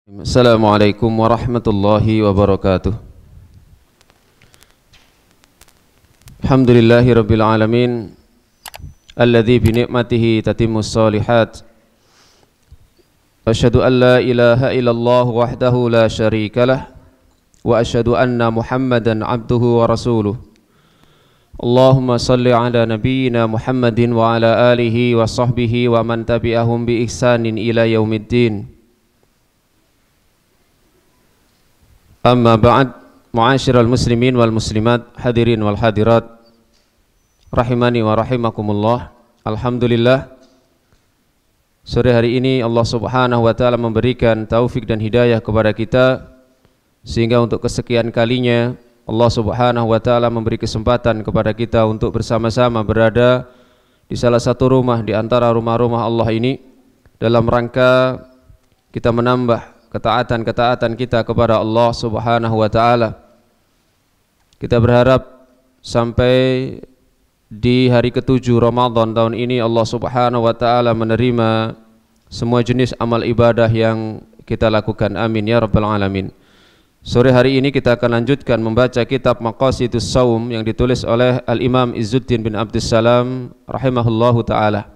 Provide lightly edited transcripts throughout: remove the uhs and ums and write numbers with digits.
Assalamualaikum warahmatullahi wabarakatuh. Alhamdulillahi rabbil alamin alladzi bi ni'matihi tatimmus shalihat. Asyhadu an la ilaha illallah wahdahu la syarikalah wa asyhadu anna Muhammadan abduhu wa rasuluh. Allahumma salli ala nabiyyina Muhammadin wa ala alihi wa sahbihi wa man tabi'ahum bi ihsanin ila yaumiddin. Amma ba'd, mu'asyiral muslimin wal muslimat, hadirin wal hadirat, rahimani wa rahimakumullah. Alhamdulillah, sore hari ini Allah subhanahu wa ta'ala memberikan taufik dan hidayah kepada kita, sehingga untuk kesekian kalinya Allah subhanahu wa ta'ala memberi kesempatan kepada kita untuk bersama-sama berada di salah satu rumah di antara rumah-rumah Allah ini, dalam rangka kita menambah ketaatan-ketaatan kita kepada Allah subhanahu wa ta'ala. Kita berharap sampai di hari ke-7 Ramadan tahun ini Allah subhanahu wa ta'ala menerima semua jenis amal ibadah yang kita lakukan. Amin ya rabbal alamin. Sore hari ini kita akan lanjutkan membaca kitab Maqasidus Shaum yang ditulis oleh Al-Imam Izzuddin bin Abdussalam rahimahullahu ta'ala.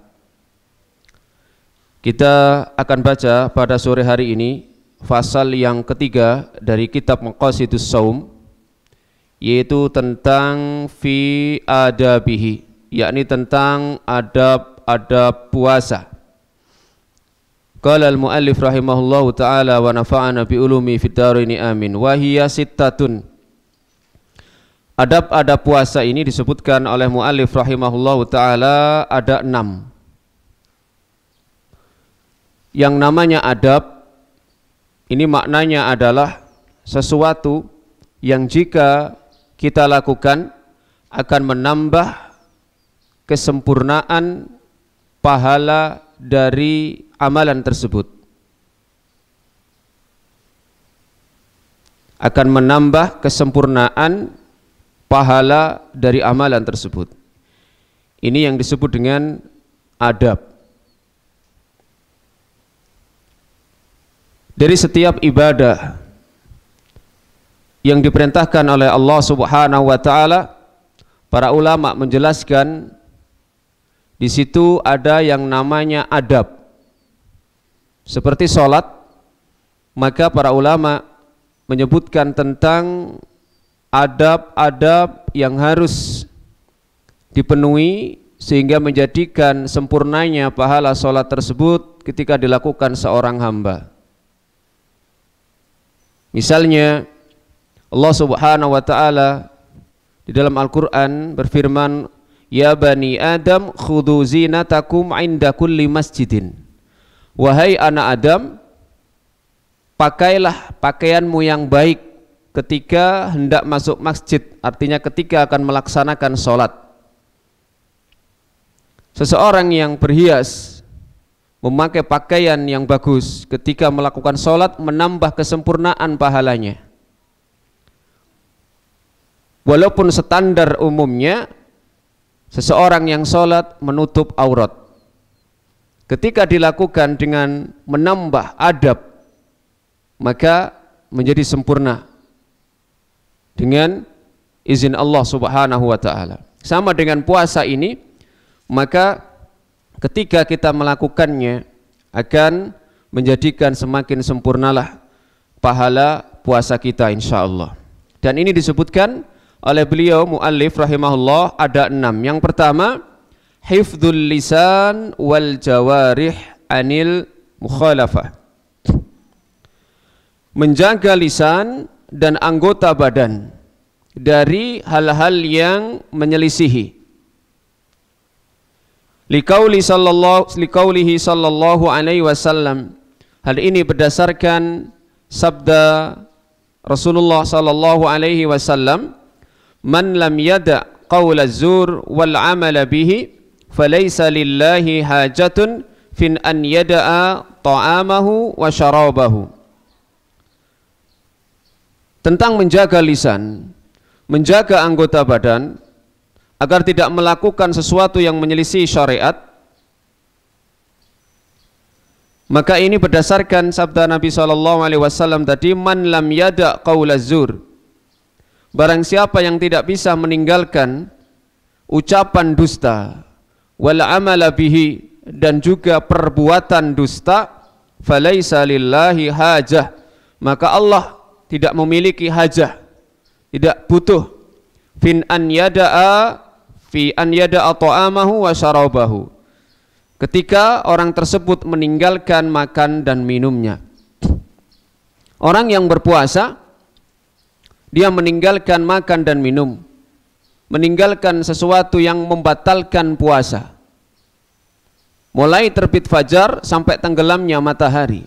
Kita akan baca pada sore hari ini fasal yang ketiga dari kitab Maqasidus Shaum, yaitu tentang fi adabihi, yakni tentang adab-adab puasa. Qala al-muallif rahimahullahu ta'ala wa nafa'ana bi ulumi fid dharaini amin. Wa hiya sittatun. Adab-adab puasa ini disebutkan oleh muallif rahimahullahu ta'ala ada 6. Yang namanya adab ini maknanya adalah sesuatu yang jika kita lakukan akan menambah kesempurnaan pahala dari amalan tersebut. Akan menambah kesempurnaan pahala dari amalan tersebut. Ini yang disebut dengan adab. Dari setiap ibadah yang diperintahkan oleh Allah subhanahu wa ta'ala, para ulama menjelaskan di situ ada yang namanya adab. Seperti sholat, maka para ulama menyebutkan tentang adab-adab yang harus dipenuhi sehingga menjadikan sempurnanya pahala sholat tersebut ketika dilakukan seorang hamba. Misalnya Allah subhanahu wa ta'ala di dalam Al-Quran berfirman, ya bani Adam khudhu zinatakum inda kulli masjidin. Wahai anak Adam, pakailah pakaianmu yang baik ketika hendak masuk masjid, artinya ketika akan melaksanakan sholat. Seseorang yang berhias, memakai pakaian yang bagus ketika melakukan sholat menambah kesempurnaan pahalanya. Walaupun standar umumnya seseorang yang sholat menutup aurat, ketika dilakukan dengan menambah adab maka menjadi sempurna dengan izin Allah subhanahu wa ta'ala. Sama dengan puasa ini, maka ketika kita melakukannya akan menjadikan semakin sempurnalah pahala puasa kita insyaallah. Dan ini disebutkan oleh beliau muallif rahimahullah ada 6. Yang pertama, hifdzul lisan wal jawarih anil mukhalafah. Menjaga lisan dan anggota badan dari hal-hal yang menyelisihi. Liqaulihi sallallahu alaihi wasallam. Hal ini berdasarkan sabda Rasulullah sallallahu alaihi wasallam, man lam yada qaula zur wal amala bihi falaysa lillahi hajatun fin an yada'a ta'amahu wa syarabahu. Tentang menjaga lisan, menjaga anggota badan agar tidak melakukan sesuatu yang menyelisih syariat, Maka ini berdasarkan sabda Nabi SAW tadi, man lam yada' qaulaz zur, barang siapa yang tidak bisa meninggalkan ucapan dusta, wal amala bihi, dan juga perbuatan dusta, falaisa lillahi hajah, maka Allah tidak memiliki hajah, tidak butuh fi an yada'a ta'amahu wa syarabahu, ketika orang tersebut meninggalkan makan dan minumnya. Orang yang berpuasa, dia meninggalkan makan dan minum, meninggalkan sesuatu yang membatalkan puasa, mulai terbit fajar sampai tenggelamnya matahari.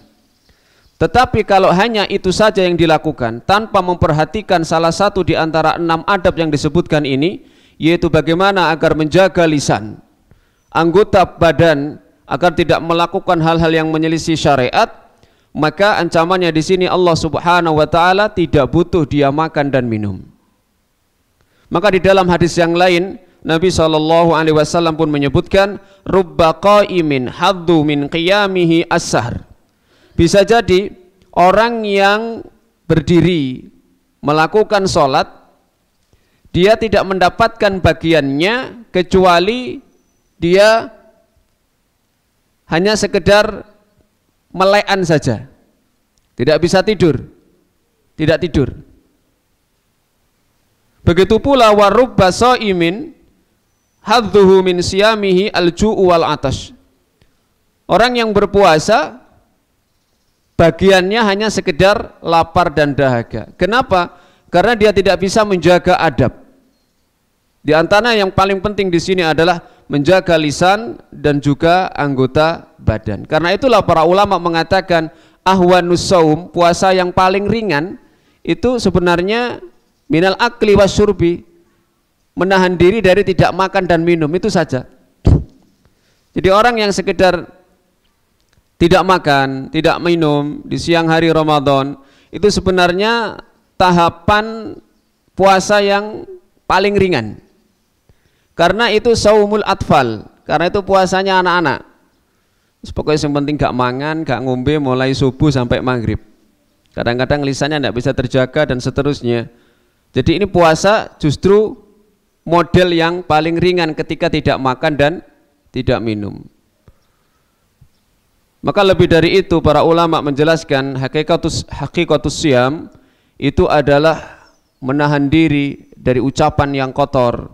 Tetapi kalau hanya itu saja yang dilakukan tanpa memperhatikan salah satu di antara 6 adab yang disebutkan ini, yaitu bagaimana agar menjaga lisan, anggota badan, agar tidak melakukan hal-hal yang menyelisih syariat, maka ancamannya di sini Allah Subhanahu wa taala tidak butuh dia makan dan minum. Maka di dalam hadis yang lain Nabi SAW pun menyebutkan, rubba qaimin haddu min qiyamihi as-sahr. Bisa jadi orang yang berdiri melakukan sholat, dia tidak mendapatkan bagiannya kecuali dia hanya sekedar melekan saja, tidak bisa tidur, tidak tidur. Begitu pula warubba shaimin hadduhu min siyamihi al-ju'u wal atash. Orang yang berpuasa bagiannya hanya sekedar lapar dan dahaga. Kenapa? Karena dia tidak bisa menjaga adab. Di antara yang paling penting di sini adalah menjaga lisan dan juga anggota badan. Karena itulah para ulama mengatakan ahwanus shaum, puasa yang paling ringan itu sebenarnya minal akli wasyurbi, menahan diri dari tidak makan dan minum, itu saja. Jadi orang yang sekedar tidak makan, tidak minum di siang hari Ramadan, itu sebenarnya tahapan puasa yang paling ringan. Karena itu saumul atfal, karena itu puasanya anak-anak. Pokoknya yang penting gak mangan, gak ngombe mulai subuh sampai maghrib. Kadang-kadang lisannya tidak bisa terjaga dan seterusnya. Jadi ini puasa justru model yang paling ringan ketika tidak makan dan tidak minum. Maka lebih dari itu para ulama menjelaskan hakikatus siyam itu adalah menahan diri dari ucapan yang kotor,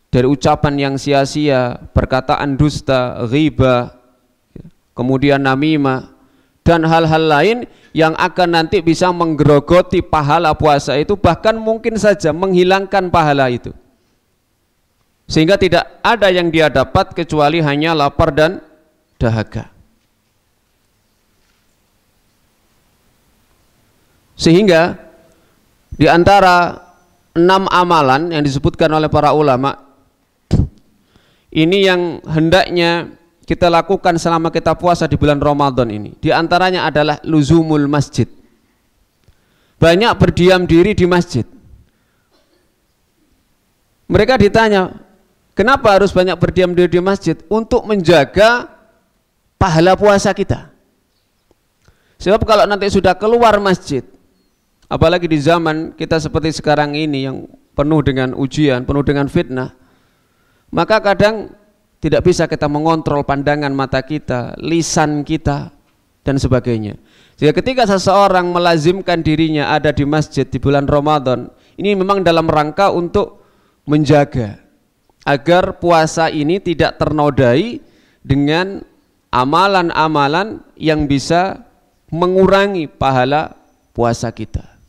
dari ucapan yang sia-sia, perkataan dusta, ghibah, kemudian namimah, dan hal-hal lain yang akan nanti bisa menggerogoti pahala puasa itu, bahkan mungkin saja menghilangkan pahala itu, sehingga tidak ada yang dia dapat kecuali hanya lapar dan dahaga. Sehingga di antara 6 amalan yang disebutkan oleh para ulama ini yang hendaknya kita lakukan selama kita puasa di bulan Ramadan ini, di antaranya adalah luzumul masjid, banyak berdiam diri di masjid. Mereka ditanya, kenapa harus banyak berdiam diri di masjid? Untuk menjaga pahala puasa kita. Sebab kalau nanti sudah keluar masjid, apalagi di zaman kita seperti sekarang ini yang penuh dengan ujian, penuh dengan fitnah, maka kadang tidak bisa kita mengontrol pandangan mata kita, lisan kita, dan sebagainya. Jadi ketika seseorang melazimkan dirinya ada di masjid di bulan Ramadan, ini memang dalam rangka untuk menjaga agar puasa ini tidak ternodai dengan amalan-amalan yang bisa mengurangi pahala puasa kita.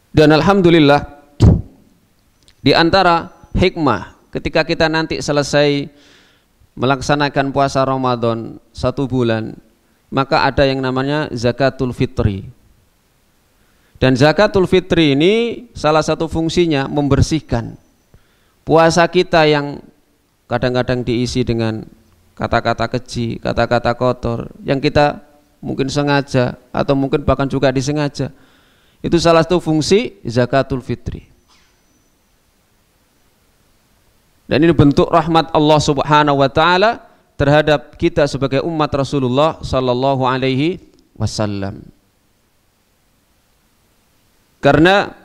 Dan alhamdulillah di antara hikmah ketika kita nanti selesai melaksanakan puasa Ramadan 1 bulan, maka ada yang namanya zakatul fitri. Dan zakatul fitri ini salah satu fungsinya membersihkan puasa kita yang kadang-kadang diisi dengan kata-kata keji, kata-kata kotor yang kita mungkin sengaja atau mungkin bahkan juga disengaja. Itu salah satu fungsi zakatul fitri. Dan ini bentuk rahmat Allah Subhanahu wa taala terhadap kita sebagai umat Rasulullah sallallahu alaihi wasallam. Karena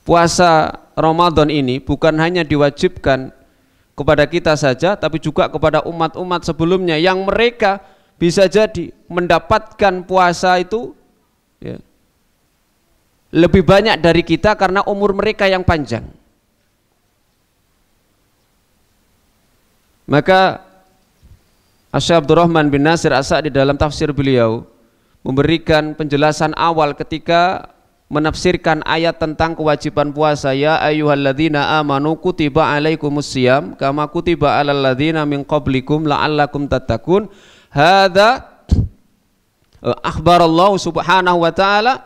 puasa Ramadan ini bukan hanya diwajibkan kepada kita saja, tapi juga kepada umat-umat sebelumnya yang mereka bisa jadi mendapatkan puasa itu ya, lebih banyak dari kita karena umur mereka yang panjang. Maka Asy-Syaikh Abdurrahman bin Nasir As-Sa'di dalam tafsir beliau memberikan penjelasan awal ketika menafsirkan ayat tentang kewajiban puasa. Ya ayyuhalladzina amanu kutiba alaikumusiyam kama kutiba alal ladzina min qablikum la'allakum tattaqun. Hadza akhbarallahu subhanahu wa ta'ala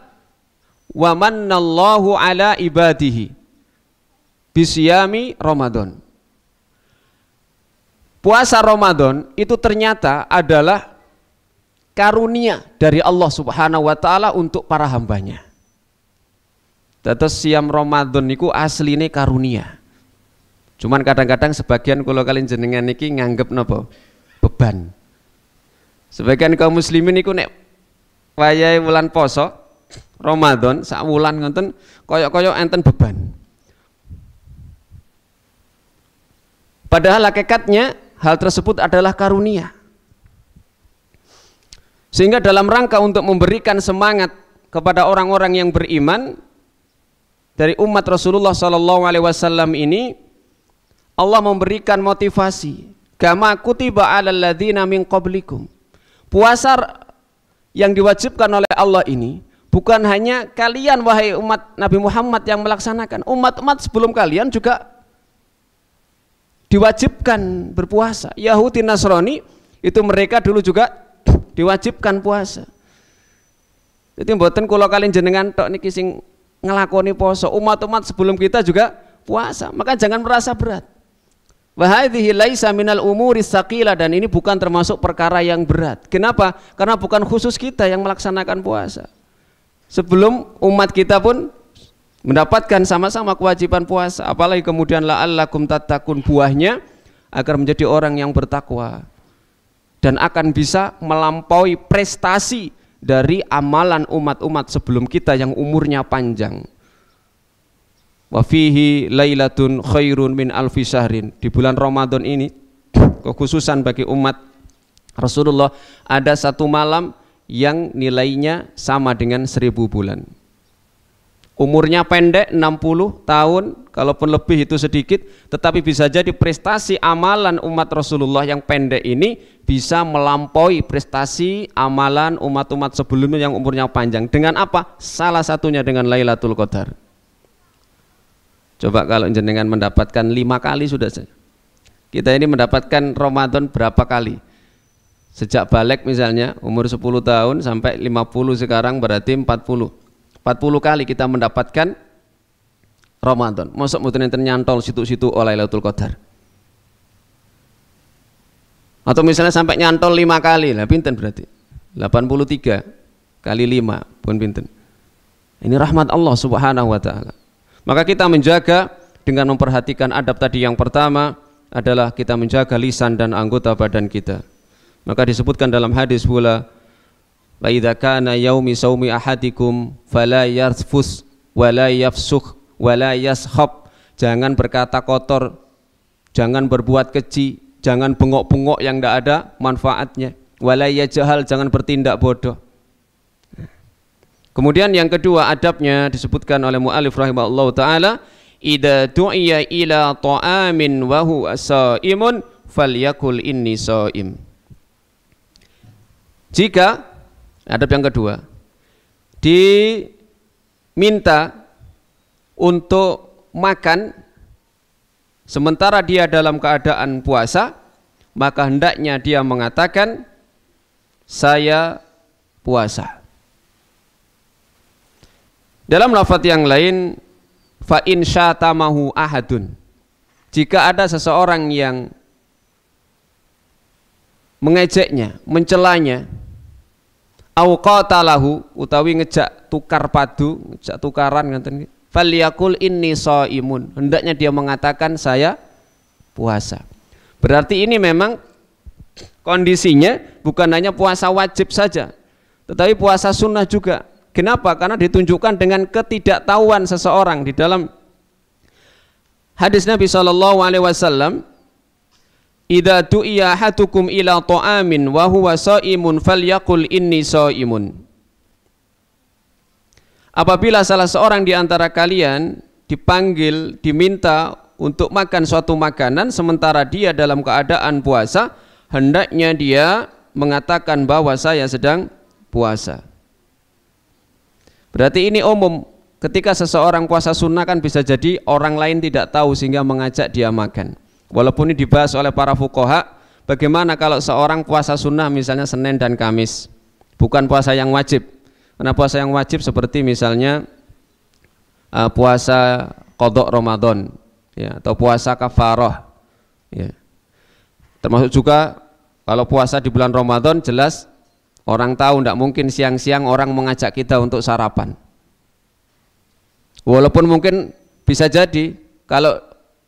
wa mannallahu ala ibadihi bisiyami Ramadan. Puasa Ramadan itu ternyata adalah karunia dari Allah Subhanahu wa taala untuk para hambanya. Terus siam Ramadan niku asline karunia. Cuman kadang-kadang sebagian kula kalian jenengan niki nganggep napa? Beban. Sebagian kaum muslimin niku nek wayahe wulan poso Ramadan sak wulan ngoten koyok-koyok enten beban. Padahal hakikatnya hal tersebut adalah karunia. Sehingga dalam rangka untuk memberikan semangat kepada orang-orang yang beriman dari umat Rasulullah SAW ini, Allah memberikan motivasi. Kama kutiba alal ladzina min qablikum. Puasa yang diwajibkan oleh Allah ini bukan hanya kalian wahai umat Nabi Muhammad yang melaksanakan. Umat-umat sebelum kalian juga diwajibkan berpuasa. Yahudi Nasrani itu mereka dulu juga diwajibkan puasa. Jadi mboten kula kalian jenengan tok niki sing ngelakoni poso, umat-umat sebelum kita juga puasa. Maka jangan merasa berat. Wa hadhihi laisa minal umuri tsaqila, dan ini bukan termasuk perkara yang berat. Kenapa? Karena bukan khusus kita yang melaksanakan puasa. Sebelum umat kita pun mendapatkan sama-sama kewajiban puasa, apalagi kemudian la'allakum tattaqun, buahnya agar menjadi orang yang bertakwa dan akan bisa melampaui prestasi dari amalan umat-umat sebelum kita yang umurnya panjang. Wa fihi lailatun khairun min alfi syahrin. Di bulan Ramadan ini kekhususan bagi umat Rasulullah ada satu malam yang nilainya sama dengan 1000 bulan. Umurnya pendek 60 tahun, kalaupun lebih itu sedikit, tetapi bisa jadi prestasi amalan umat Rasulullah yang pendek ini bisa melampaui prestasi amalan umat-umat sebelumnya yang umurnya panjang. Dengan apa? Salah satunya dengan Lailatul Qadar. Coba kalau jenengan mendapatkan 5 kali sudah saja. Kita ini mendapatkan Ramadan berapa kali? Sejak balik misalnya umur 10 tahun sampai 50 sekarang berarti 40 kali kita mendapatkan Ramadan. Mosok mboten enten nyantol situ-situ oleh Lailatul Qadar. Atau misalnya sampai nyantol 5 kali, lah pinten berarti? 83 kali 5 pun pinten. Ini rahmat Allah Subhanahu wa taala. Maka kita menjaga dengan memperhatikan adab tadi. Yang pertama adalah kita menjaga lisan dan anggota badan kita. Maka disebutkan dalam hadis pula, wa idza kana yaumi saumi ahadikum fala yarfus wala yafsukh wala yashab. Jangan berkata kotor, jangan berbuat keji, jangan bengok-bengok yang tidak ada manfaatnya. Wala yajhal, jangan bertindak bodoh. Kemudian yang kedua adabnya disebutkan oleh mu'alif rahimahullah ta'ala, idza du'iya ila ta'amin wa huwa shaimun falyakul inni shaim. Jika adab yang kedua diminta untuk makan sementara dia dalam keadaan puasa, maka hendaknya dia mengatakan saya puasa. Dalam lafaz yang lain, fa in syatamahu ahadun, jika ada seseorang yang mengejeknya, mencelanya, au qatalahu utawi ngejak tukar padu, ngejak tukaran ngoten, falyakul inni shaimun, hendaknya dia mengatakan saya puasa. Berarti ini memang kondisinya bukan hanya puasa wajib saja, tetapi puasa sunnah juga. Kenapa? Karena ditunjukkan dengan ketidaktahuan seseorang. Di dalam hadis Nabi SAW, idza du'iya ahadukum ila ta'amin wa huwa shaimun falyaqul inni shaimun. Apabila salah seorang di antara kalian dipanggil, diminta untuk makan suatu makanan sementara dia dalam keadaan puasa, hendaknya dia mengatakan bahwa saya sedang puasa. Berarti ini umum, ketika seseorang puasa sunnah kan bisa jadi orang lain tidak tahu sehingga mengajak dia makan. Walaupun ini dibahas oleh para fuqaha, bagaimana kalau seorang puasa sunnah misalnya Senin dan Kamis, bukan puasa yang wajib. Karena puasa yang wajib seperti misalnya puasa qadha Ramadan, ya, atau puasa kafarah, ya. Termasuk juga kalau puasa di bulan Ramadan, jelas orang tahu tidak mungkin siang-siang orang mengajak kita untuk sarapan. Walaupun mungkin bisa jadi kalau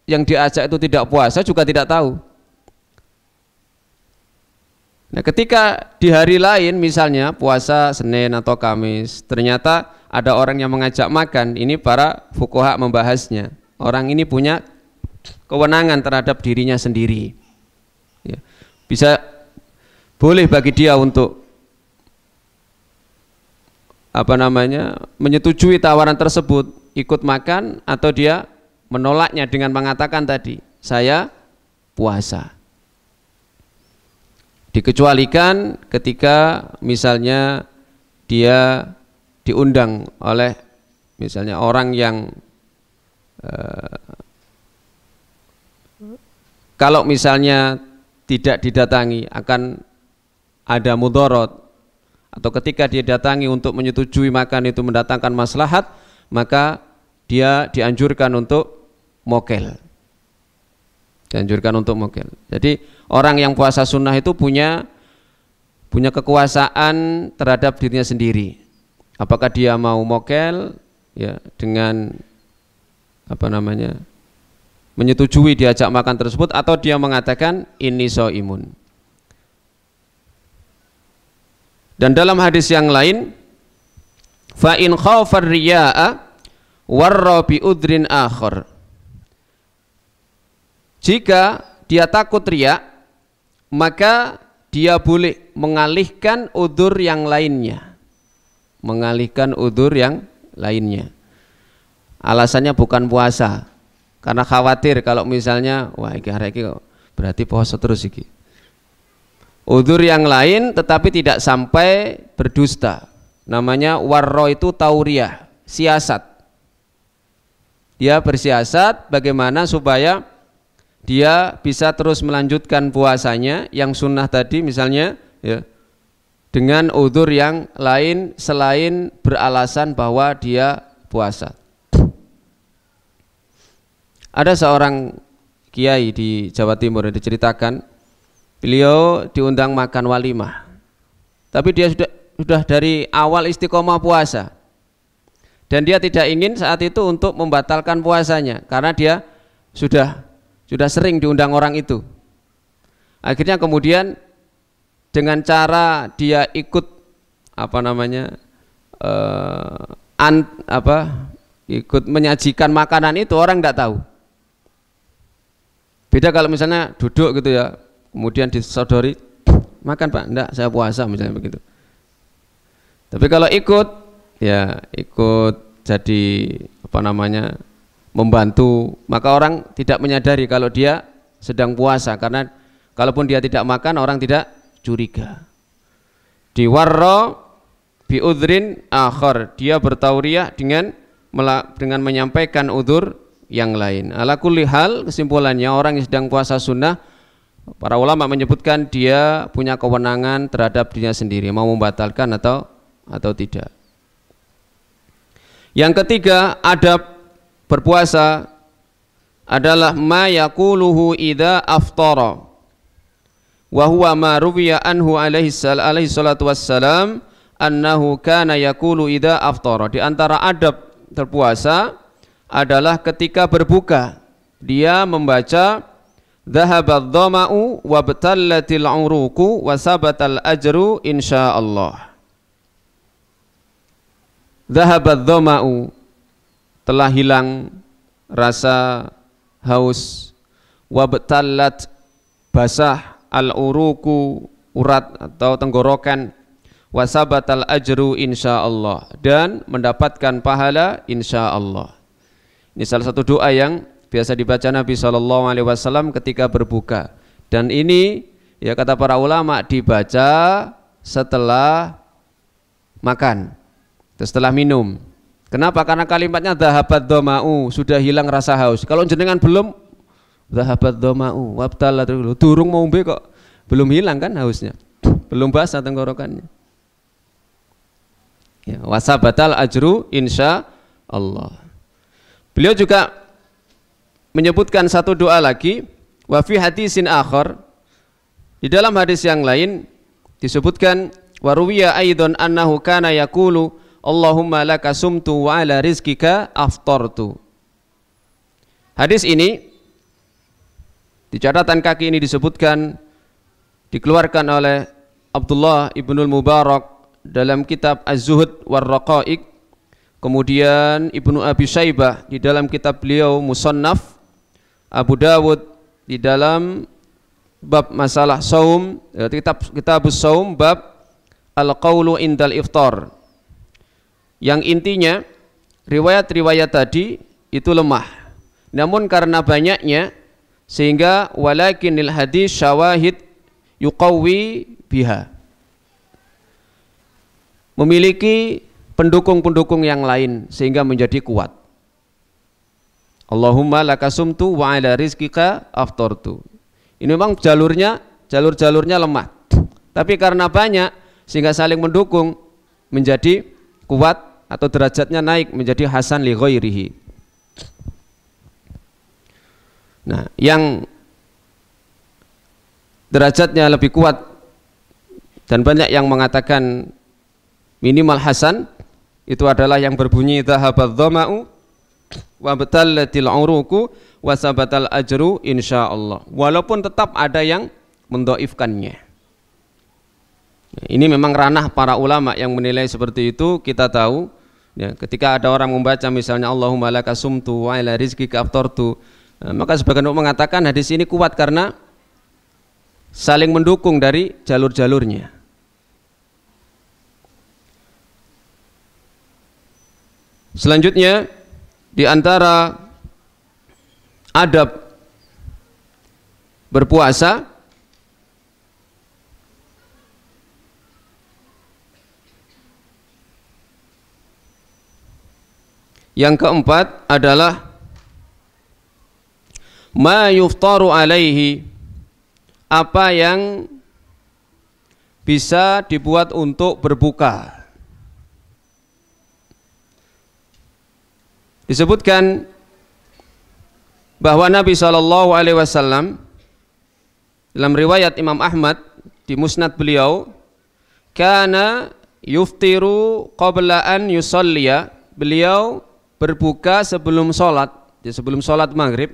yang diajak itu tidak puasa juga tidak tahu. Nah, ketika di hari lain misalnya puasa Senin atau Kamis, ternyata ada orang yang mengajak makan, ini para fuqaha membahasnya. Orang ini punya kewenangan terhadap dirinya sendiri. Ya. Bisa boleh bagi dia untuk menyetujui tawaran tersebut, ikut makan, atau dia menolaknya dengan mengatakan tadi saya puasa. Dikecualikan ketika misalnya dia diundang oleh misalnya orang yang kalau misalnya tidak didatangi akan ada mudharat, atau ketika dia datangi untuk menyetujui makan itu mendatangkan maslahat, maka dia dianjurkan untuk mokel. Dianjurkan untuk mokel. Jadi orang yang puasa sunnah itu punya kekuasaan terhadap dirinya sendiri. Apakah dia mau mokel, ya, dengan menyetujui diajak makan tersebut, atau dia mengatakan inni shaimun. Dan dalam hadis yang lain, fa in khafar riya'a warra bi udrin akhar. Jika dia takut riya, maka dia boleh mengalihkan udzur yang lainnya. Mengalihkan udzur yang lainnya. Alasannya bukan puasa, karena khawatir kalau misalnya wah iki arek iki kok berarti puasa terus iki. Udzur yang lain tetapi tidak sampai berdusta. Namanya warro itu tauriyah, siasat. Dia bersiasat bagaimana supaya dia bisa terus melanjutkan puasanya yang sunnah tadi misalnya, ya, dengan udzur yang lain selain beralasan bahwa dia puasa. Ada seorang kiai di Jawa Timur yang diceritakan, beliau diundang makan walimah, tapi dia sudah dari awal istiqomah puasa, dan dia tidak ingin saat itu untuk membatalkan puasanya karena dia sudah sering diundang orang itu. Akhirnya kemudian dengan cara dia ikut ikut menyajikan makanan itu, orang tidak tahu. Beda kalau misalnya duduk gitu ya, kemudian disodori, makan Pak, enggak, saya puasa misalnya begitu. Tapi kalau ikut, ya ikut jadi membantu, maka orang tidak menyadari kalau dia sedang puasa, karena kalaupun dia tidak makan orang tidak curiga. Diwarra bi udhrin akhar, dia bertauriyah dengan menyampaikan udzur yang lain. Ala kulli hal, kesimpulannya orang yang sedang puasa sunnah, para ulama menyebutkan dia punya kewenangan terhadap dirinya sendiri, mau membatalkan atau tidak. Yang ketiga, adab berpuasa adalah ma yaquluhu idza aftara, wa huwa ma ruwiya anhu alaihi salatu wassalam annahu kana yaqulu idza aftara. Di antara adab berpuasa adalah ketika berbuka dia membaca dhahabadh dhama'u wa batallatil uruqu wa sabatal ajru insyaallah. Dhahabadh dhama'u, telah hilang rasa haus, wa batallat, basah, al uruqu, urat atau tenggorokan, wa sabatal ajru insyaallah, dan mendapatkan pahala insyaallah. Ini salah satu doa yang biasa dibaca Nabi SAW ketika berbuka, dan ini ya kata para ulama dibaca setelah makan, setelah minum. Kenapa? Karena kalimatnya dhahabadh dhama'u, sudah hilang rasa haus. Kalau jenengan belum dhahabadh dhama'u wabtalat, durung mau ombe kok belum hilang kan hausnya, belum basah tenggorokannya. Ya, wasabatal ajru insyaallah. Beliau juga menyebutkan satu doa lagi, wa fi hadisin akhar, di dalam hadis yang lain disebutkan, wa ruwiya aidan annahu kana yaqulu Allahumma laka sumtu wa ala rizkika aftartu. Hadis ini di catatan kaki ini disebutkan, dikeluarkan oleh Abdullah ibnul Mubarak dalam kitab Az-Zuhud war Raqaiq, kemudian Ibnu Abi Syaibah di dalam kitab beliau Musannaf, Abu Dawud di dalam bab masalah saum, kitabus saum bab al-qaulu indal iftar, yang intinya riwayat-riwayat tadi itu lemah, namun karena banyaknya sehingga walakinil hadis syawahid yuqawwi biha, memiliki pendukung-pendukung yang lain sehingga menjadi kuat. Allahumma laka sumtu wa ala rizkika aftartu. Ini memang jalur-jalurnya lemah, tapi karena banyak sehingga saling mendukung menjadi kuat atau derajatnya naik menjadi hasan li ghairihi. Nah, yang derajatnya lebih kuat dan banyak yang mengatakan minimal hasan, itu adalah yang berbunyi dhahabadh dhama'u wa batallatil uruqu wa sabatal ajru insyaallah, walaupun tetap ada yang mendhaifkannya. Ini memang ranah para ulama yang menilai seperti itu. Kita tahu ya, ketika ada orang membaca misalnya Allahumma laka sumtu wa ila rizqika aftartu, maka sebagian ulama mengatakan hadis ini kuat karena saling mendukung dari jalur-jalurnya. Selanjutnya di antara adab berpuasa yang keempat adalah ma yuftaru alaihi, apa yang bisa dibuat untuk berbuka. Disebutkan bahwa Nabi SAW dalam riwayat Imam Ahmad di musnad beliau, kana yuftiru qabla an yusalliya, beliau berbuka sebelum sholat, sebelum sholat maghrib,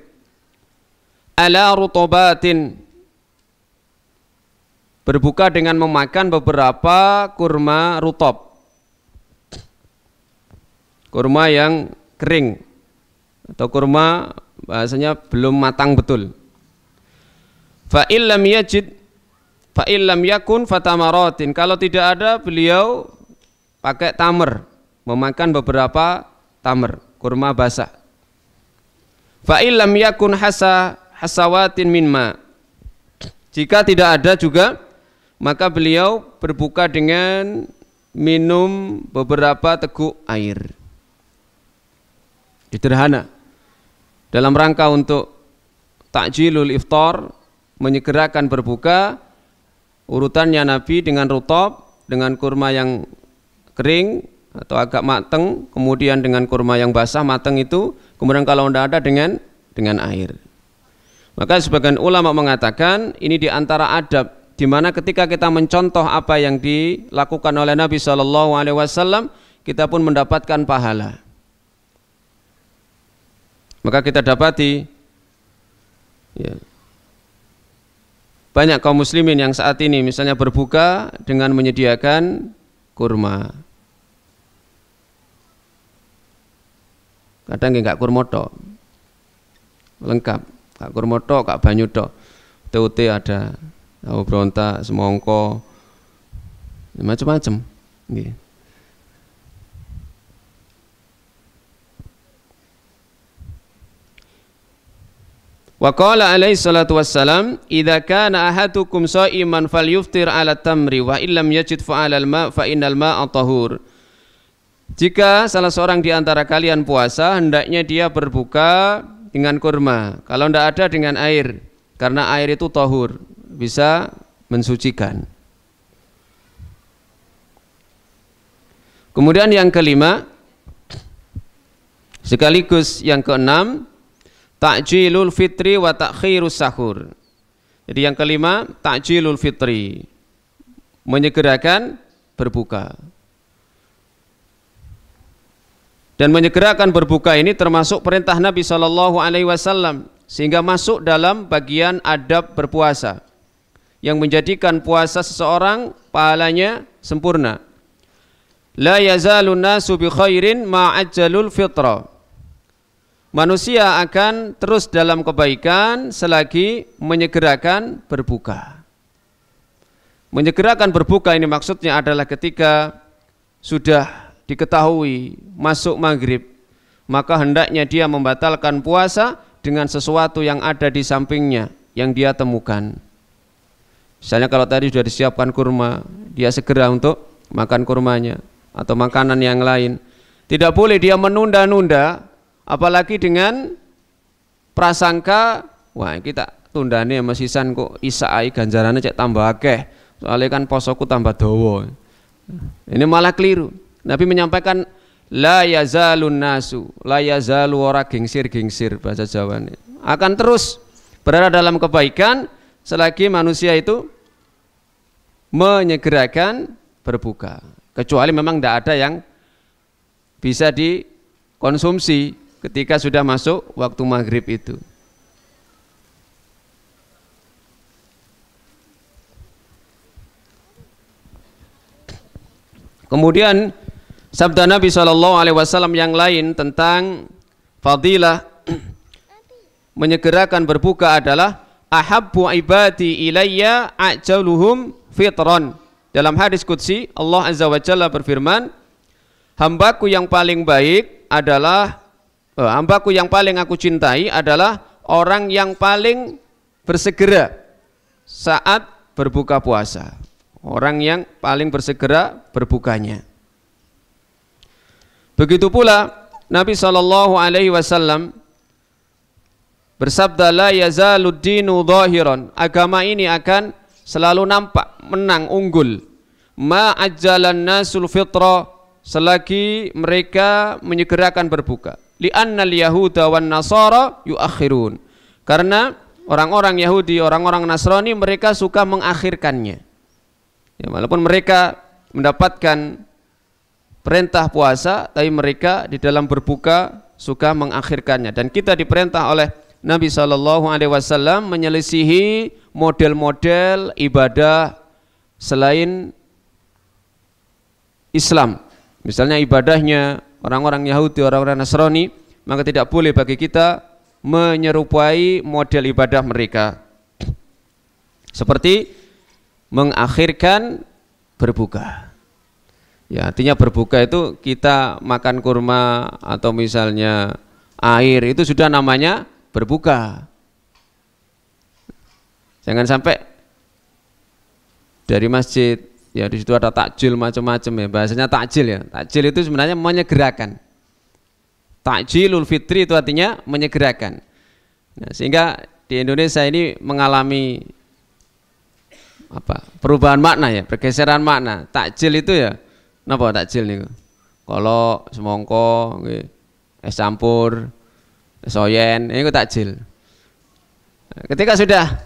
ala rutobatin, berbuka dengan memakan beberapa kurma rutob, kurma yang kering atau kurma bahasanya belum matang betul. Fa illam yajid fa illam yakun fatamaratin, kalau tidak ada beliau pakai tamar, memakan beberapa tamar, kurma basah. Fa illam yakun hasawatin minma, jika tidak ada juga maka beliau berbuka dengan minum beberapa teguk air. Sederhana, dalam rangka untuk takjilul iftar, menyegerakan berbuka, urutannya Nabi dengan rutab, dengan kurma yang kering atau agak mateng, kemudian dengan kurma yang basah mateng itu, kemudian kalau tidak ada dengan air. Maka sebagian ulama mengatakan ini diantara adab di mana ketika kita mencontoh apa yang dilakukan oleh Nabi Shallallahu Alaihi Wasallam, kita pun mendapatkan pahala. Maka kita dapati ya, banyak kaum muslimin yang saat ini misalnya berbuka dengan menyediakan kurma. Kadang nggak kurma tok, lengkap, kak kurma tok, kak banyu tok, TUT ada, tahu berontak, semongko, macam-macam. Wa qala alaihi salatu wassalam, idza kana ahadukum sha'iman falyuftir 'ala tamri wa illam yajid fa 'alal ma' fa innal ma'a tahur. Jika salah seorang di antara kalian puasa, hendaknya dia berbuka dengan kurma. Kalau tidak ada, dengan air, karena air itu tahur, bisa mensucikan. Kemudian yang kelima, sekaligus yang keenam, ta'jilul fitri wa ta'khirus sahur. Jadi yang kelima, ta'jilul fitri, menyegerakan berbuka. Dan menyegerakan berbuka ini termasuk perintah Nabi Shallallahu Alaihi Wasallam, sehingga masuk dalam bagian adab berpuasa yang menjadikan puasa seseorang pahalanya sempurna. La yazalun nasu bi khairin ma'ajjalul fitra. Manusia akan terus dalam kebaikan selagi menyegerakan berbuka. Menyegerakan berbuka ini maksudnya adalah ketika sudah diketahui masuk maghrib, maka hendaknya dia membatalkan puasa dengan sesuatu yang ada di sampingnya yang dia temukan. Misalnya kalau tadi sudah disiapkan kurma, dia segera untuk makan kurmanya atau makanan yang lain. Tidak boleh dia menunda-nunda, apalagi dengan prasangka, wah kita tundane masih sisan kok isai ganjarannya cek tambah akeh, soalnya kan posoku tambah dawa. Ini malah keliru. Nabi menyampaikan la yazalun nasu, la yazalu ora gingsir-gingsir bahasa Jawa ini. Akan terus berada dalam kebaikan selagi manusia itu menyegerakan berbuka. Kecuali memang tidak ada yang bisa dikonsumsi ketika sudah masuk waktu maghrib itu. Kemudian sabda Nabi SAW yang lain tentang fadilah menyegerakan berbuka adalah ahabbu ibadi ilayya ajaluhum fitron. Dalam hadis qudsi Allah Azza wa Jalla berfirman, hambaku yang paling baik adalah hambaku yang paling aku cintai adalah orang yang paling bersegera saat berbuka puasa. Orang yang paling bersegera berbukanya. Begitu pula Nabi SAW bersabda, la yazalud dinu dhahiran, agama ini akan selalu nampak menang, unggul, ma ajjalan nasul fitra, selagi mereka menyegerakan berbuka. Li'annal yahuda wan nasara yuakhirun, karena orang-orang Yahudi, orang-orang Nasrani mereka suka mengakhirkannya. Ya, walaupun mereka mendapatkan perintah puasa, tapi mereka di dalam berbuka suka mengakhirkannya. Dan kita diperintah oleh Nabi SAW menyelisihi model-model ibadah selain Islam. Misalnya ibadahnya orang-orang Yahudi, orang-orang Nasrani, maka tidak boleh bagi kita menyerupai model ibadah mereka. Seperti mengakhirkan berbuka. Ya, artinya berbuka itu kita makan kurma atau misalnya air, itu sudah namanya berbuka. Jangan sampai dari masjid, ya di situ ada takjil macam-macam ya, bahasanya takjil ya. Takjil itu sebenarnya menyegerakan. Takjilul fitri itu artinya menyegerakan. Nah, sehingga di Indonesia ini mengalami perubahan makna ya, pergeseran makna. Takjil itu ya, napa takjil niku? Kalau semongko, es campur, es oyen, ini takjil. Ketika sudah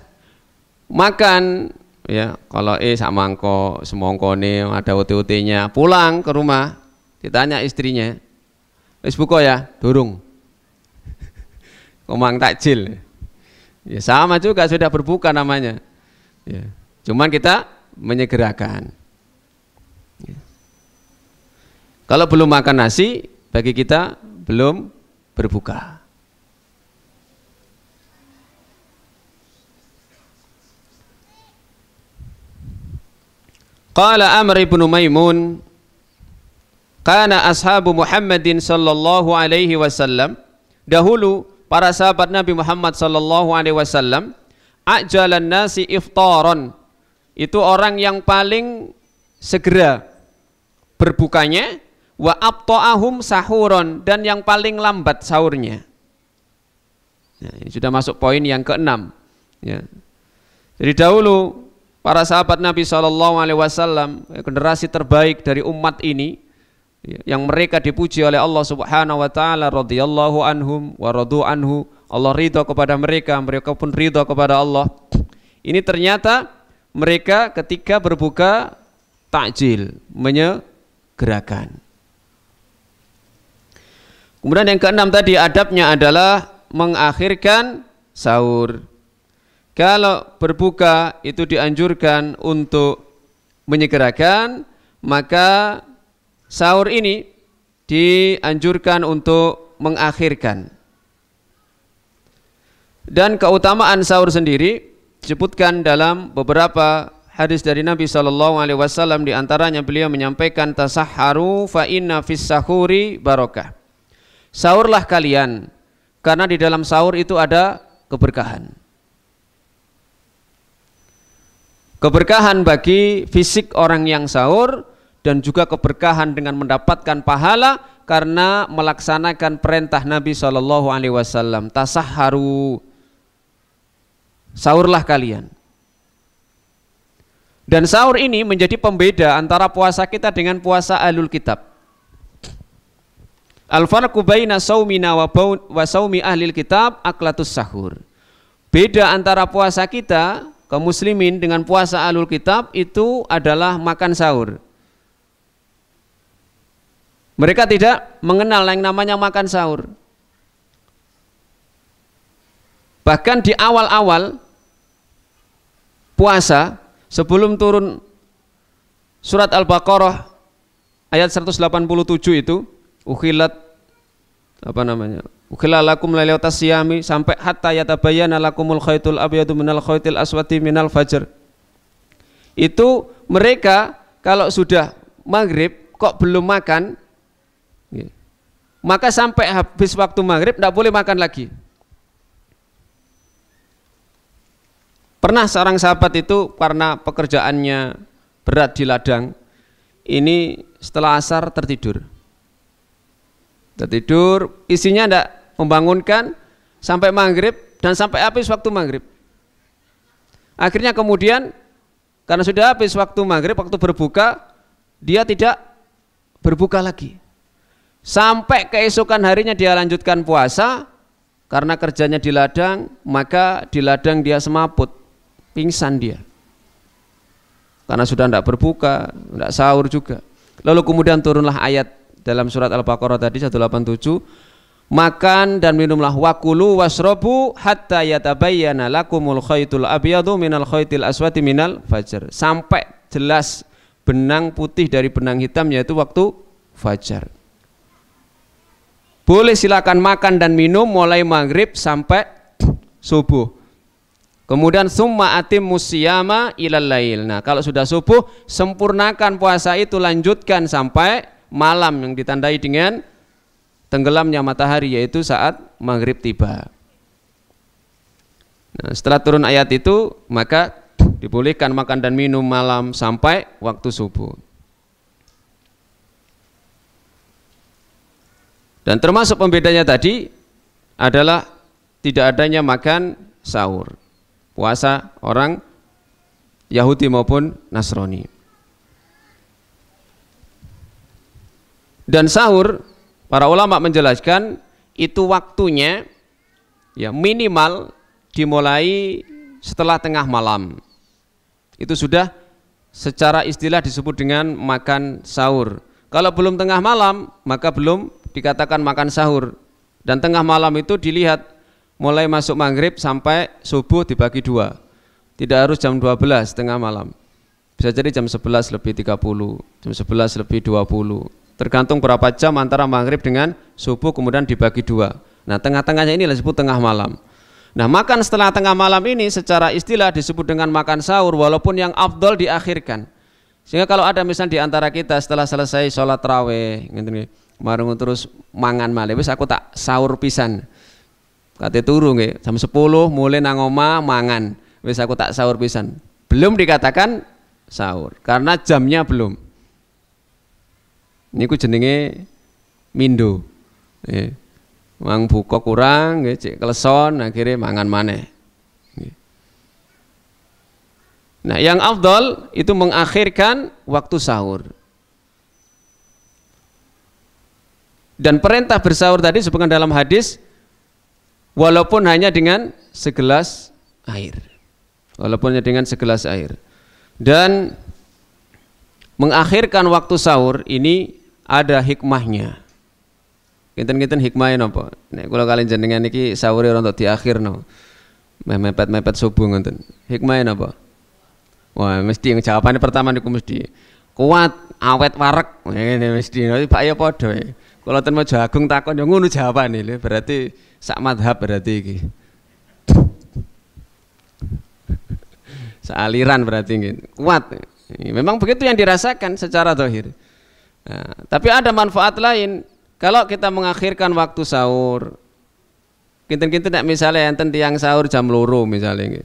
makan ya, kalau sak mangko semongkone ada UT-UT-nya, pulang ke rumah ditanya istrinya, wis buka ya? Durung. Komang takjil. Ya sama juga sudah berbuka namanya. Ya. Cuman kita menyegerakan. Ya. Kalau belum makan nasi, bagi kita belum berbuka. Qala Amr ibn Maimun, kana ashabu Muhammadin sallallahu alaihi wasallam, dahulu para sahabat Nabi Muhammad sallallahu alaihi wasallam, ajalan nasi iftaran, itu orang yang paling segera berbukanya, wa abta'ahum sahuron, dan yang paling lambat sahurnya. Nah, ini sudah masuk poin yang keenam. Ya. Jadi dahulu para sahabat Nabi SAW, generasi terbaik dari umat ini, yang mereka dipuji oleh Allah Subhanahu wa taala, radhiyallahu anhum wa radu anhu, Allah ridha kepada mereka, mereka pun ridha kepada Allah. Ini ternyata mereka ketika berbuka takjil, menyegerakan. Kemudian yang keenam tadi adabnya adalah mengakhirkan sahur. Kalau berbuka itu dianjurkan untuk menyegerakan, maka sahur ini dianjurkan untuk mengakhirkan. Dan keutamaan sahur sendiri disebutkan dalam beberapa hadis dari Nabi SAW. Di antaranya beliau menyampaikan, tasahharu fa inna fis sahuri barakah. Sahurlah kalian, karena di dalam sahur itu ada keberkahan. Keberkahan bagi fisik orang yang sahur, dan juga keberkahan dengan mendapatkan pahala karena melaksanakan perintah Nabi SAW. Tasahharu, sahurlah kalian. Dan sahur ini menjadi pembeda antara puasa kita dengan puasa ahlul kitab. Al-farqu baina saumina wa saumi ahlil kitab aklatus sahur. Beda antara puasa kita kaum muslimin dengan puasa ahlul kitab itu adalah makan sahur. Mereka tidak mengenal yang namanya makan sahur. Bahkan di awal-awal puasa, sebelum turun surat Al-Baqarah ayat 187 itu, ukhilal lakum lailatas siyami, sampai hatta yatabayyana lakumul khaytul abyadu minal khaytil aswadi minal fajr. Itu mereka kalau sudah maghrib kok belum makan, maka sampai habis waktu maghrib tidak boleh makan lagi. Pernah seorang sahabat itu karena pekerjaannya berat di ladang, ini setelah asar tertidur, isinya tidak membangunkan sampai maghrib dan sampai habis waktu maghrib. Akhirnya kemudian karena sudah habis waktu maghrib, waktu berbuka, dia tidak berbuka lagi. Sampai keesokan harinya dia lanjutkan puasa, karena kerjanya di ladang, maka di ladang dia semaput, pingsan dia. Karena sudah tidak berbuka, tidak sahur juga. Lalu kemudian turunlah ayat dalam surat Al-Baqarah tadi 187, makan dan minumlah, wakulu wasrobu hatta yatabayyana lakumul khaytul abyadu minal khaytil aswadi minal fajr, sampai jelas benang putih dari benang hitam, yaitu waktu fajar. Boleh silakan makan dan minum mulai maghrib sampai subuh. Kemudian summa atimmus siyama ilal lail. Nah, kalau sudah subuh, sempurnakan puasa itu, lanjutkan sampai malam yang ditandai dengan tenggelamnya matahari, yaitu saat maghrib tiba. Nah, setelah turun ayat itu, maka dibolehkan makan dan minum malam sampai waktu subuh. Dan termasuk pembedanya tadi adalah tidak adanya makan sahur, puasa orang Yahudi maupun Nasrani. Dan sahur, para ulama menjelaskan itu waktunya ya minimal dimulai setelah tengah malam. Itu sudah secara istilah disebut dengan makan sahur. Kalau belum tengah malam, maka belum dikatakan makan sahur. Dan tengah malam itu dilihat mulai masuk maghrib sampai subuh dibagi dua. Tidak harus jam 12 tengah malam. Bisa jadi jam 11 lebih 30, jam 11 lebih 20. Tergantung berapa jam antara maghrib dengan subuh kemudian dibagi dua. Nah, tengah-tengahnya ini disebut tengah malam. Nah, makan setelah tengah malam ini secara istilah disebut dengan makan sahur, walaupun yang afdol diakhirkan. Sehingga kalau ada misalnya di antara kita setelah selesai sholat raweh, marung terus mangan malih, wis aku tak sahur pisan. Kate turu nggih, jam 10 mulai nang omah mangan, wis aku tak sahur pisan. Belum dikatakan sahur karena jamnya belum. Niku jenenge mindo. Mang buka kurang, cek keleson, akhirnya mangan maneh. Nah, yang afdal itu mengakhirkan waktu sahur. Dan perintah bersahur tadi disebutkan dalam hadis, walaupun hanya dengan segelas air. Walaupun hanya dengan segelas air. Dan mengakhirkan waktu sahur ini ada hikmahnya. Kinten-kinten hikmahnya napa? Nek kula kalian jenengan iki sahure untuk diakhirno. Mepet-mepet subuh ngoten. Hikmahnya napa? Wah, mesti jawabannya pertama niku mesti kuat, awet warek. Ngene mesti. Pak ya padha. Kula ten mau jagung takon yo ngono jawabane lho. Berarti sak madhab berarti iki. Sealiran berarti nggih. Kuat. Memang begitu yang dirasakan secara zahir. Nah, tapi ada manfaat lain. Kalau kita mengakhirkan waktu sahur, kinten-kinten nek misalnya enten tiang sahur jam 2 misalnya,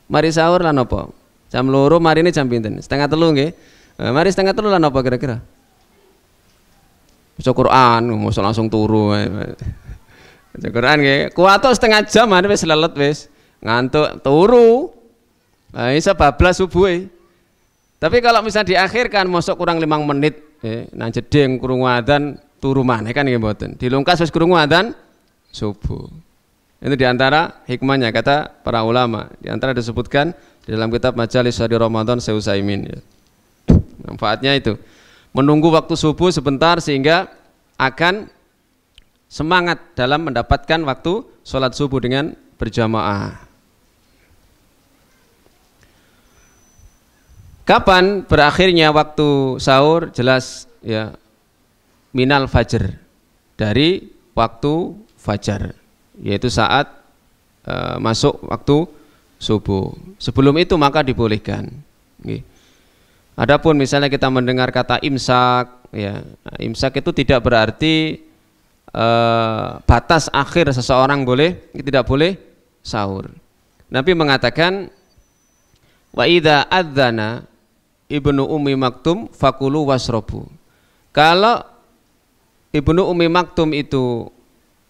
mari sahur lah nopo, jam 2 mari ini jam pinten, 2:30 nggih, mari 2:30 lah nopo kira-kira, baca Quran, mosok langsung turu, baca Quran nggih, kuato 1/2 jam mari wis lelet wis, ngantuk turu, bisa bablas subuh. Tapi kalau misalnya diakhirkan, mosok kurang 5 menit, nang jeding krungu adzan turu maneh kan nggih mboten. Dilungkas wis krungu adzan subuh. Itu diantara hikmahnya kata para ulama. Diantara disebutkan di dalam kitab Majalis Syahri Ramadan Syekh Utsaimin. Manfaatnya itu menunggu waktu subuh sebentar sehingga akan semangat dalam mendapatkan waktu sholat subuh dengan berjamaah. Kapan berakhirnya waktu sahur? Jelas ya, minal fajr, dari waktu fajar, yaitu saat masuk waktu subuh. Sebelum itu maka dibolehkan. Adapun misalnya kita mendengar kata imsak, ya, imsak itu tidak berarti batas akhir seseorang tidak boleh sahur. Nabi mengatakan, wa idza adzana ibnu ummi maktum fakulu wasrobu. Kalau Ibnu Ummi Maktum itu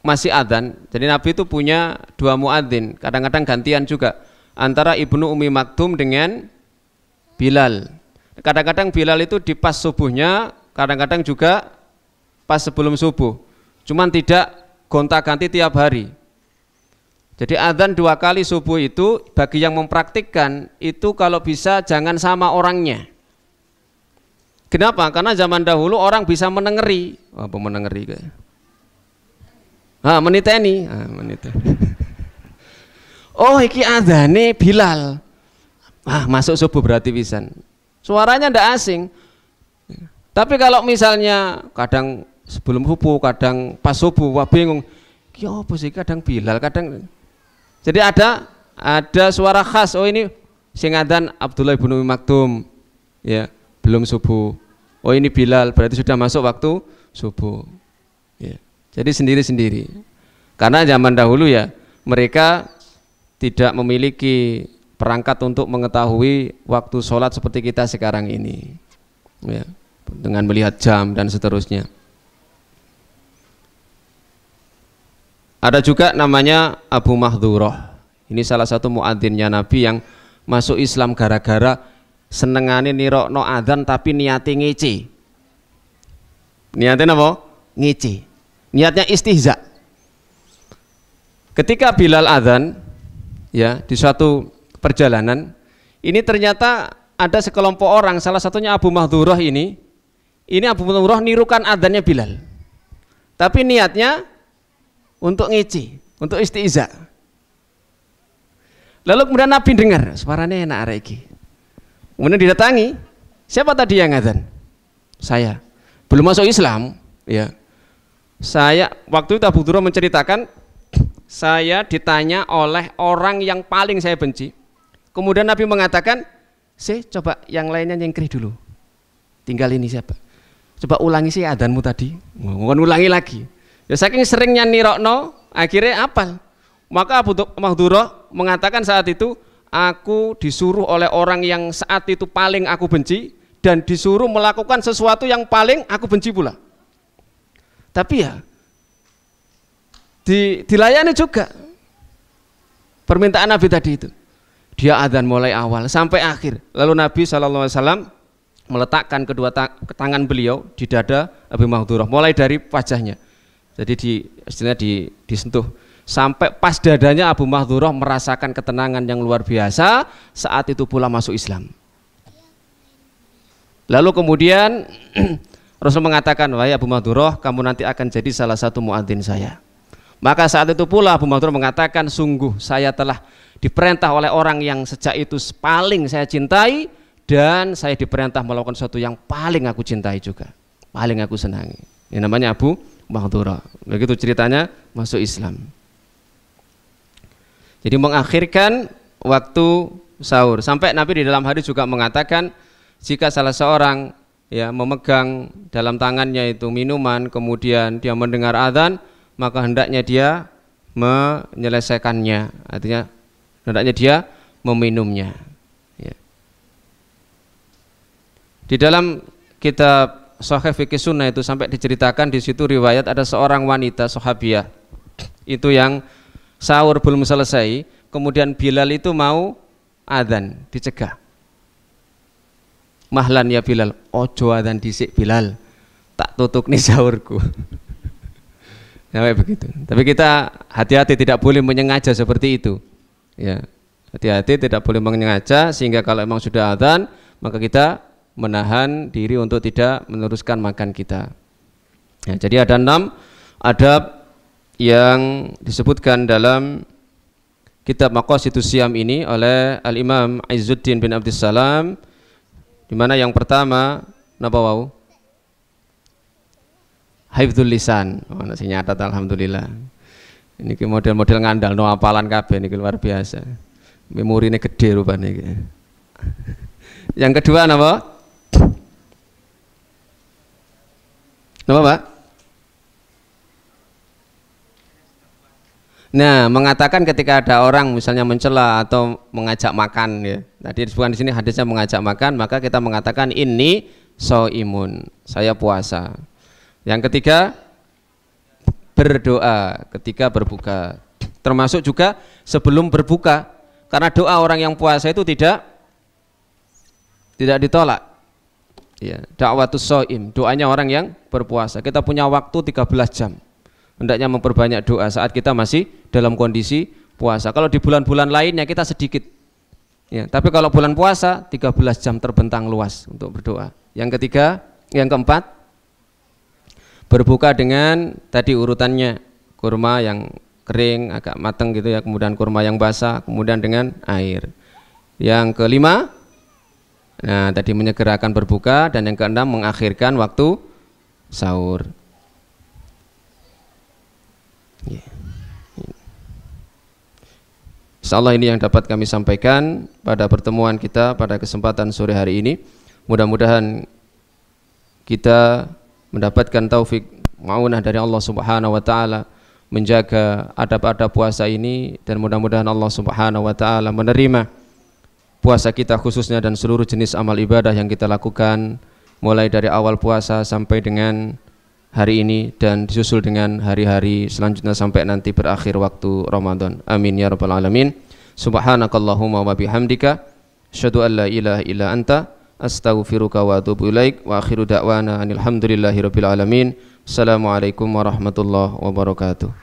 masih adzan, jadi Nabi itu punya 2 muadzin, kadang-kadang gantian juga antara Ibnu Ummi Maktum dengan Bilal. Kadang-kadang Bilal itu di pas subuhnya, kadang-kadang juga pas sebelum subuh. Cuman tidak gonta-ganti tiap hari. Jadi adzan 2 kali subuh itu bagi yang mempraktikkan itu kalau bisa jangan sama orangnya. Kenapa? Karena zaman dahulu orang bisa menengeri. Apa menengeri kayak? Meniteni. Meniteni. Oh, iki adzane Bilal. Masuk subuh berarti pisan. Suaranya ndak asing. Tapi kalau misalnya kadang sebelum subuh, kadang pas subuh, wah bingung. Ki apa sih, kadang Bilal, kadang. Jadi ada suara khas. Oh, ini sing adzan Abdullah bin Ummi Maktum. Ya, belum subuh. Oh, ini Bilal, berarti sudah masuk waktu subuh. Ya. Jadi sendiri-sendiri. Karena zaman dahulu ya mereka tidak memiliki perangkat untuk mengetahui waktu sholat seperti kita sekarang ini. Ya. Dengan melihat jam dan seterusnya. Ada juga namanya Abu Mahdhurah. Ini salah satu muadzinnya Nabi yang masuk Islam gara-gara senengane nirokno adzan tapi niate ngece. Niatnya apa? Ngece. Niatnya istihza. Ketika Bilal adzan ya di suatu perjalanan, Ini ternyata ada sekelompok orang, salah satunya Abu Mahdurah ini Abu Mahdurah nirukan adzannya Bilal. Tapi niatnya untuk ngeci, untuk isti'za. Lalu kemudian Nabi dengar, suaranya enak arek iki. Kemudian didatangi, siapa tadi yang adzan? Saya. Belum masuk Islam, ya. Saya waktu itu Abu Mahdurah menceritakan, saya ditanya oleh orang yang paling saya benci. Kemudian Nabi mengatakan, coba yang lainnya nyengkrih dulu. Tinggal ini siapa? Coba ulangi sih adzanmu tadi. Ngomong ulangi lagi. Ya saking seringnya nirokno, akhirnya apal. Maka Abu Mahdurah mengatakan saat itu, aku disuruh oleh orang yang saat itu paling aku benci dan disuruh melakukan sesuatu yang paling aku benci pula. Tapi ya dilayani juga permintaan Nabi tadi itu. Dia adzan mulai awal sampai akhir. Lalu Nabi SAW meletakkan kedua tangan beliau di dada Abu Mahdurah, mulai dari wajahnya. Jadi disentuh sampai pas dadanya Abu Mahdurah merasakan ketenangan yang luar biasa. Saat itu pula masuk Islam. Lalu kemudian Rasul mengatakan, wahai Abu Mahdurah, kamu nanti akan jadi salah satu muadzin saya. Maka saat itu pula Abu Mahdurah mengatakan, sungguh saya telah diperintah oleh orang yang sejak itu paling saya cintai, dan saya diperintah melakukan sesuatu yang paling aku cintai juga, paling aku senangi. Ini namanya Abu Mahdurah. Begitu ceritanya masuk Islam. Jadi mengakhirkan waktu sahur. Sampai Nabi di dalam hadis juga mengatakan, jika salah seorang ya memegang dalam tangannya itu minuman, kemudian dia mendengar adzan, maka hendaknya dia menyelesaikannya. Artinya hendaknya dia meminumnya. Di dalam kitab Sahih Fikih Sunnah itu sampai diceritakan di situ riwayat ada seorang wanita sahabiah itu yang sahur belum selesai, kemudian Bilal itu mau adzan, dicegah. Mahlan ya Bilal, ojo adzan dhisik Bilal, tak tutuk nih sahurku. Sampai begitu. Tapi kita hati-hati, tidak boleh menyengaja seperti itu. Ya, hati-hati tidak boleh menyengaja, sehingga kalau memang sudah adzan maka kita menahan diri untuk tidak meneruskan makan kita. Ya, jadi ada 6 adab yang disebutkan dalam kitab Maqasidus Syiyam ini oleh Al-Imam Izzuddin bin Abdissalam, di mana yang pertama napa wau? Hifdzul lisan. Oh, nasi nyatat alhamdulillah. Ini model-model ngandal no apalan kabeh niki luar biasa. Memorine gede rupane iki. Yang kedua napa? Napa, Pak? Nah, mengatakan ketika ada orang misalnya mencela atau mengajak makan ya. Tadi disebutkan di sini hadisnya mengajak makan, maka kita mengatakan ini shaimun, saya puasa. Yang ketiga, berdoa ketika berbuka. Termasuk juga sebelum berbuka. Karena doa orang yang puasa itu tidak ditolak. Ya, da'watus shaim, doanya orang yang berpuasa. Kita punya waktu 13 jam. Hendaknya memperbanyak doa saat kita masih dalam kondisi puasa. Kalau di bulan-bulan lainnya kita sedikit. Ya, tapi kalau bulan puasa 13 jam terbentang luas untuk berdoa. Yang keempat, berbuka dengan tadi urutannya, kurma yang kering agak matang gitu ya, kemudian kurma yang basah, kemudian dengan air. Yang kelima, nah tadi menyegerakan berbuka, dan yang keenam mengakhirkan waktu sahur. Insyaallah ini yang dapat kami sampaikan pada pertemuan kita pada kesempatan sore hari ini. Mudah-mudahan kita mendapatkan taufik maunah dari Allah Subhanahu wa taala menjaga adab-adab puasa ini, dan mudah-mudahan Allah Subhanahu wa taala menerima puasa kita khususnya dan seluruh jenis amal ibadah yang kita lakukan mulai dari awal puasa sampai dengan hari ini dan disusul dengan hari-hari selanjutnya sampai nanti berakhir waktu Ramadan. Amin ya rabbal alamin. Subhanakallahumma wa bihamdika asyhadu an la ilaha illa anta astaghfiruka wa atubu ilaik wa akhiru da'wana alhamdulillahi rabbil alamin. Assalamualaikum warahmatullahi wabarakatuh.